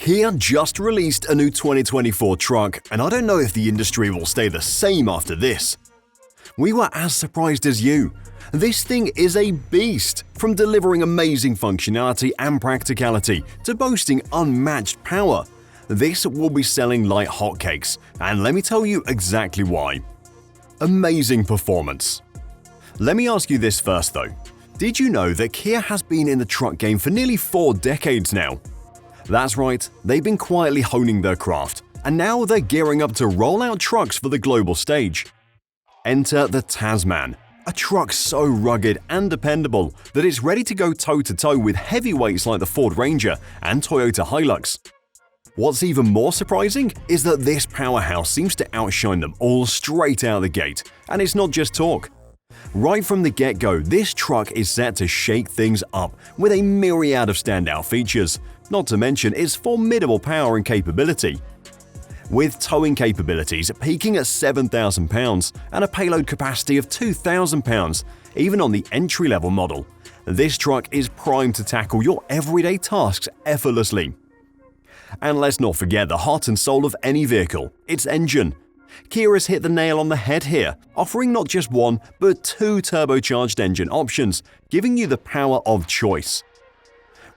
Kia just released a new 2024 truck, and I don't know if the industry will stay the same after this. We were as surprised as you. This thing is a beast, from delivering amazing functionality and practicality to boasting unmatched power. This will be selling like hotcakes, and let me tell you exactly why. Amazing performance. Let me ask you this first though. Did you know that Kia has been in the truck game for nearly 4 decades now? That's right, they've been quietly honing their craft, and now they're gearing up to roll out trucks for the global stage. Enter the Tasman, a truck so rugged and dependable that it's ready to go toe-to-toe with heavyweights like the Ford Ranger and Toyota Hilux. What's even more surprising is that this powerhouse seems to outshine them all straight out the gate, and it's not just talk. Right from the get-go, this truck is set to shake things up with a myriad of standout features, not to mention its formidable power and capability. With towing capabilities peaking at 7,000 pounds and a payload capacity of 2,000 pounds, even on the entry-level model, this truck is primed to tackle your everyday tasks effortlessly. And let's not forget the heart and soul of any vehicle, its engine. Kia has hit the nail on the head here, offering not just one, but 2 turbocharged engine options, giving you the power of choice.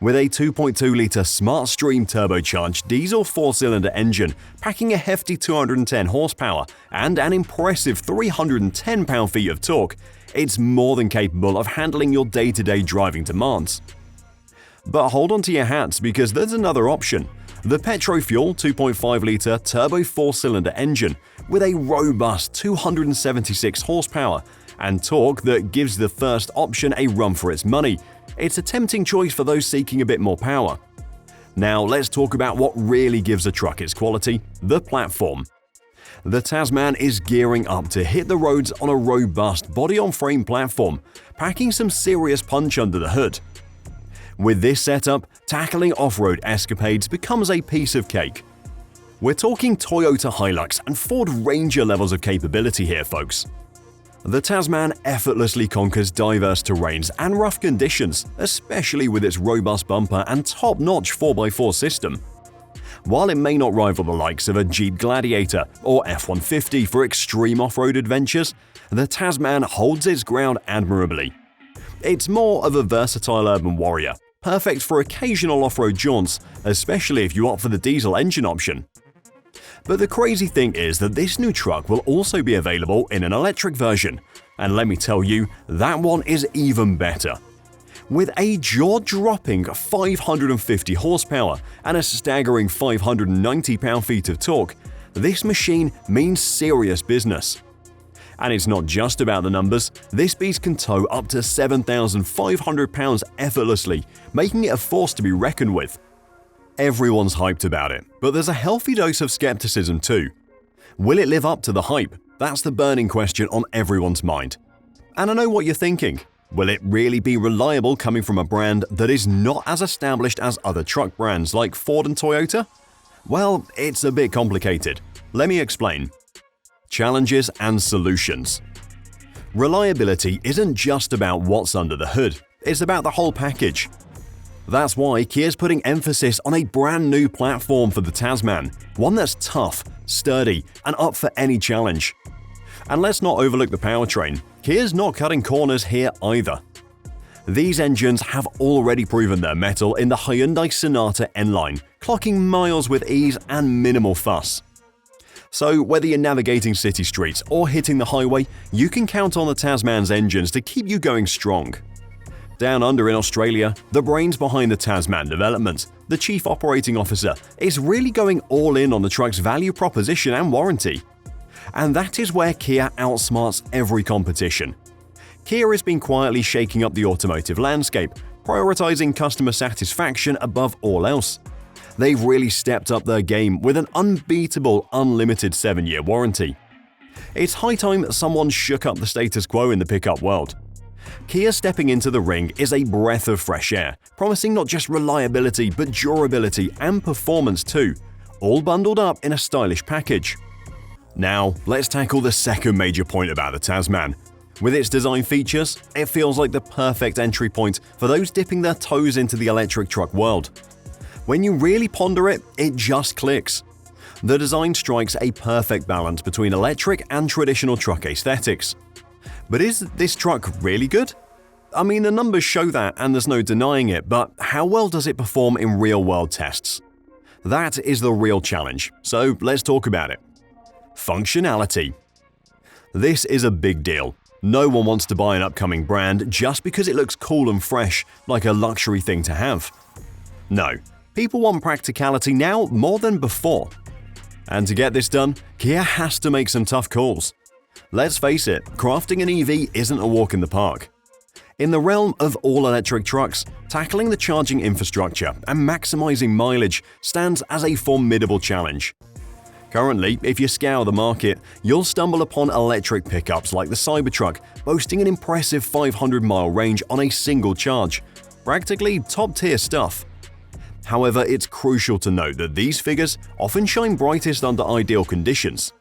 With a 2.2-litre SmartStream turbocharged diesel 4-cylinder engine packing a hefty 210 horsepower and an impressive 310 pound-feet of torque, it's more than capable of handling your day-to-day driving demands. But hold on to your hats because there's another option. The petrol-fuel 2.5-litre turbo 4-cylinder engine with a robust 276 horsepower and torque that gives the first option a run for its money. It's a tempting choice for those seeking a bit more power. Now let's talk about what really gives a truck its quality, the platform. The Tasman is gearing up to hit the roads on a robust body-on-frame platform, packing some serious punch under the hood. With this setup, tackling off-road escapades becomes a piece of cake. We're talking Toyota Hilux and Ford Ranger levels of capability here, folks. The Tasman effortlessly conquers diverse terrains and rough conditions, especially with its robust bumper and top-notch 4x4 system. While it may not rival the likes of a Jeep Gladiator or F-150 for extreme off-road adventures, the Tasman holds its ground admirably. It's more of a versatile urban warrior, perfect for occasional off-road jaunts, especially if you opt for the diesel engine option. But the crazy thing is that this new truck will also be available in an electric version, and let me tell you, that one is even better. With a jaw-dropping 550 horsepower and a staggering 590 pound-feet of torque, this machine means serious business. And it's not just about the numbers, this beast can tow up to 7,500 pounds effortlessly, making it a force to be reckoned with. Everyone's hyped about it, but there's a healthy dose of skepticism too. Will it live up to the hype? That's the burning question on everyone's mind. And I know what you're thinking. Will it really be reliable coming from a brand that is not as established as other truck brands like Ford and Toyota? Well, it's a bit complicated. Let me explain. Challenges and solutions. Reliability isn't just about what's under the hood, it's about the whole package. That's why Kia's putting emphasis on a brand new platform for the Tasman, one that's tough, sturdy, and up for any challenge. And let's not overlook the powertrain. Kia's not cutting corners here either. These engines have already proven their mettle in the Hyundai Sonata N-Line, clocking miles with ease and minimal fuss. So whether you're navigating city streets or hitting the highway, you can count on the Tasman's engines to keep you going strong. Down under in Australia, the brains behind the Tasman development, the Chief Operating Officer, is really going all in on the truck's value proposition and warranty. And that is where Kia outsmarts every competition. Kia has been quietly shaking up the automotive landscape, prioritizing customer satisfaction above all else. They've really stepped up their game with an unbeatable unlimited 7-year warranty. It's high time someone shook up the status quo in the pickup world. Kia stepping into the ring is a breath of fresh air, promising not just reliability but durability and performance too, all bundled up in a stylish package. Now, let's tackle the second major point about the Tasman. With its design features, it feels like the perfect entry point for those dipping their toes into the electric truck world. When you really ponder it, it just clicks. The design strikes a perfect balance between electric and traditional truck aesthetics. But is this truck really good? I mean, the numbers show that and there's no denying it, but how well does it perform in real-world tests? That is the real challenge, so let's talk about it. Functionality. This is a big deal. No one wants to buy an upcoming brand just because it looks cool and fresh, like a luxury thing to have. No, people want practicality now more than before. And to get this done, Kia has to make some tough calls. Let's face it, crafting an EV isn't a walk in the park. In the realm of all-electric trucks, tackling the charging infrastructure and maximizing mileage stands as a formidable challenge. Currently, if you scour the market, you'll stumble upon electric pickups like the Cybertruck, boasting an impressive 500-mile range on a single charge. Practically top-tier stuff. However, it's crucial to note that these figures often shine brightest under ideal conditions.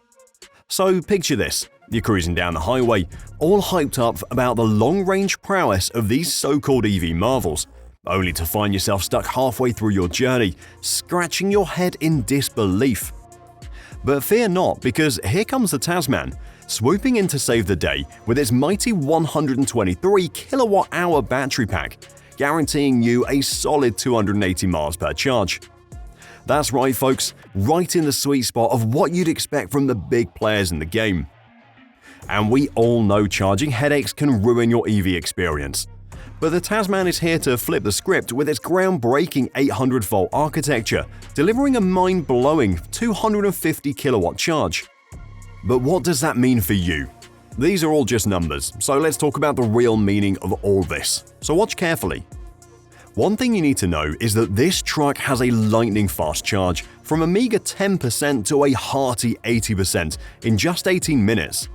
So picture this, you're cruising down the highway, all hyped up about the long-range prowess of these so-called EV marvels, only to find yourself stuck halfway through your journey, scratching your head in disbelief. But fear not, because here comes the Tasman, swooping in to save the day with its mighty 123 kilowatt-hour battery pack, guaranteeing you a solid 280 miles per charge. That's right, folks, right in the sweet spot of what you'd expect from the big players in the game. And we all know charging headaches can ruin your EV experience. But the Tasman is here to flip the script with its groundbreaking 800-volt architecture, delivering a mind-blowing 250 kilowatt charge. But what does that mean for you? These are all just numbers, so let's talk about the real meaning of all this. So watch carefully. One thing you need to know is that this truck has a lightning-fast charge from a meager 10% to a hearty 80% in just 18 minutes.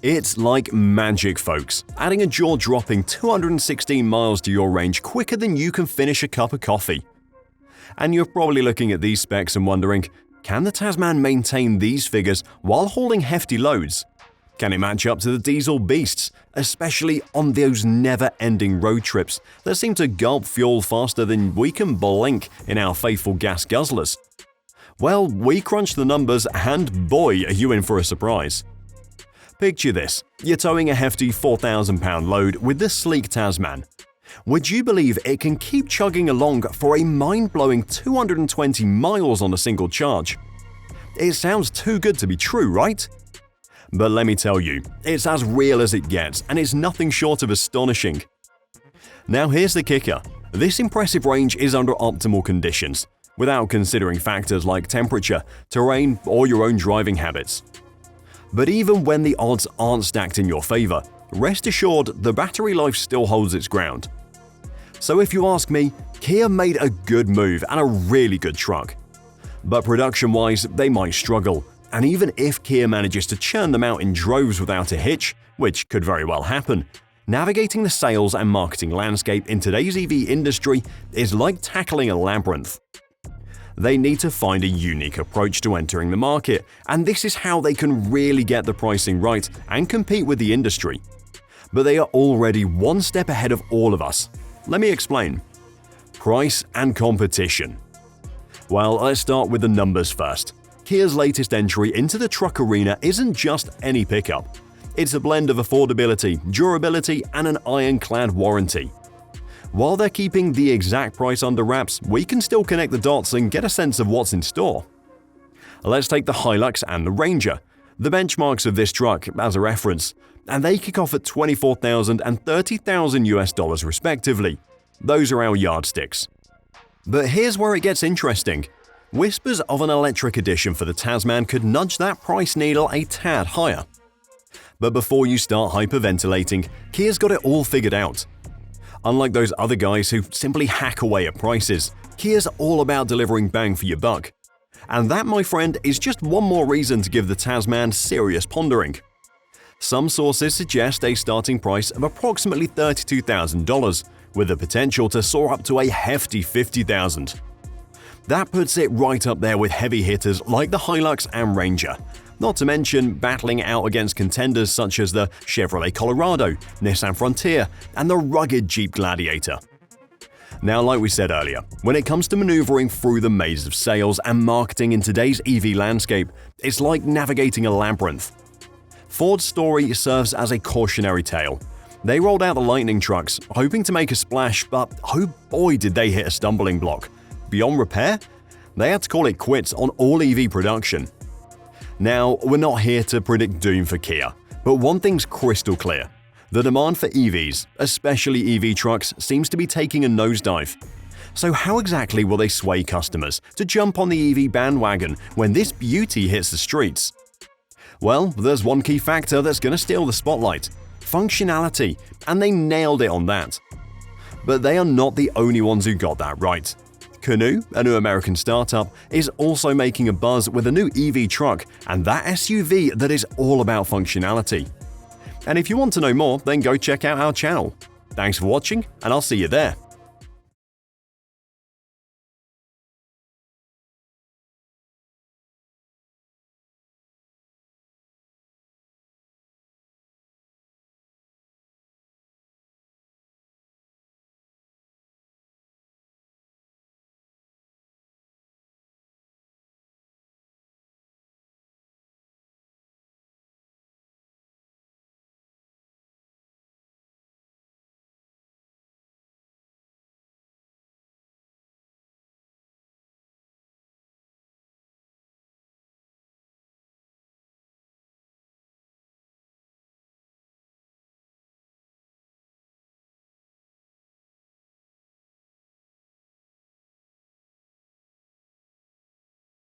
It's like magic, folks, adding a jaw-dropping 216 miles to your range quicker than you can finish a cup of coffee. And you're probably looking at these specs and wondering, can the Tasman maintain these figures while hauling hefty loads? Can it match up to the diesel beasts, especially on those never-ending road trips that seem to gulp fuel faster than we can blink in our faithful gas guzzlers? Well, we crunched the numbers and boy, are you in for a surprise. Picture this, you're towing a hefty 4,000-pound load with the sleek Tasman. Would you believe it can keep chugging along for a mind-blowing 220 miles on a single charge? It sounds too good to be true, right? But let me tell you, it's as real as it gets and it's nothing short of astonishing. Now here's the kicker, this impressive range is under optimal conditions, without considering factors like temperature, terrain, or your own driving habits. But even when the odds aren't stacked in your favor, rest assured the battery life still holds its ground. So if you ask me, Kia made a good move and a really good truck. But production-wise, they might struggle, and even if Kia manages to churn them out in droves without a hitch, which could very well happen, navigating the sales and marketing landscape in today's EV industry is like tackling a labyrinth. They need to find a unique approach to entering the market, and this is how they can really get the pricing right and compete with the industry. But they are already one step ahead of all of us. Let me explain. Price and competition. Well, let's start with the numbers first. Kia's latest entry into the truck arena isn't just any pickup. It's a blend of affordability, durability, and an ironclad warranty. While they're keeping the exact price under wraps, we can still connect the dots and get a sense of what's in store. Let's take the Hilux and the Ranger, the benchmarks of this truck as a reference, and they kick off at $24,000 and $30,000 respectively. Those are our yardsticks. But here's where it gets interesting. Whispers of an electric edition for the Tasman could nudge that price needle a tad higher. But before you start hyperventilating, Kia's got it all figured out. Unlike those other guys who simply hack away at prices, Kia's all about delivering bang for your buck. And that, my friend, is just one more reason to give the Tasman serious pondering. Some sources suggest a starting price of approximately $32,000, with the potential to soar up to a hefty $50,000. That puts it right up there with heavy hitters like the Hilux and Ranger, not to mention battling out against contenders such as the Chevrolet Colorado, Nissan Frontier, and the rugged Jeep Gladiator. Now, like we said earlier, when it comes to maneuvering through the maze of sales and marketing in today's EV landscape, it's like navigating a labyrinth. Ford's story serves as a cautionary tale. They rolled out the Lightning trucks, hoping to make a splash, but oh boy did they hit a stumbling block. Beyond repair? They had to call it quits on all EV production. Now, we're not here to predict doom for Kia, but one thing's crystal clear. The demand for EVs, especially EV trucks, seems to be taking a nosedive. So how exactly will they sway customers to jump on the EV bandwagon when this beauty hits the streets? Well, there's one key factor that's going to steal the spotlight: functionality, and they nailed it on that. But they are not the only ones who got that right. Canoo, a new American startup, is also making a buzz with a new EV truck and that SUV that is all about functionality. And if you want to know more, then go check out our channel. Thanks for watching, and I'll see you there.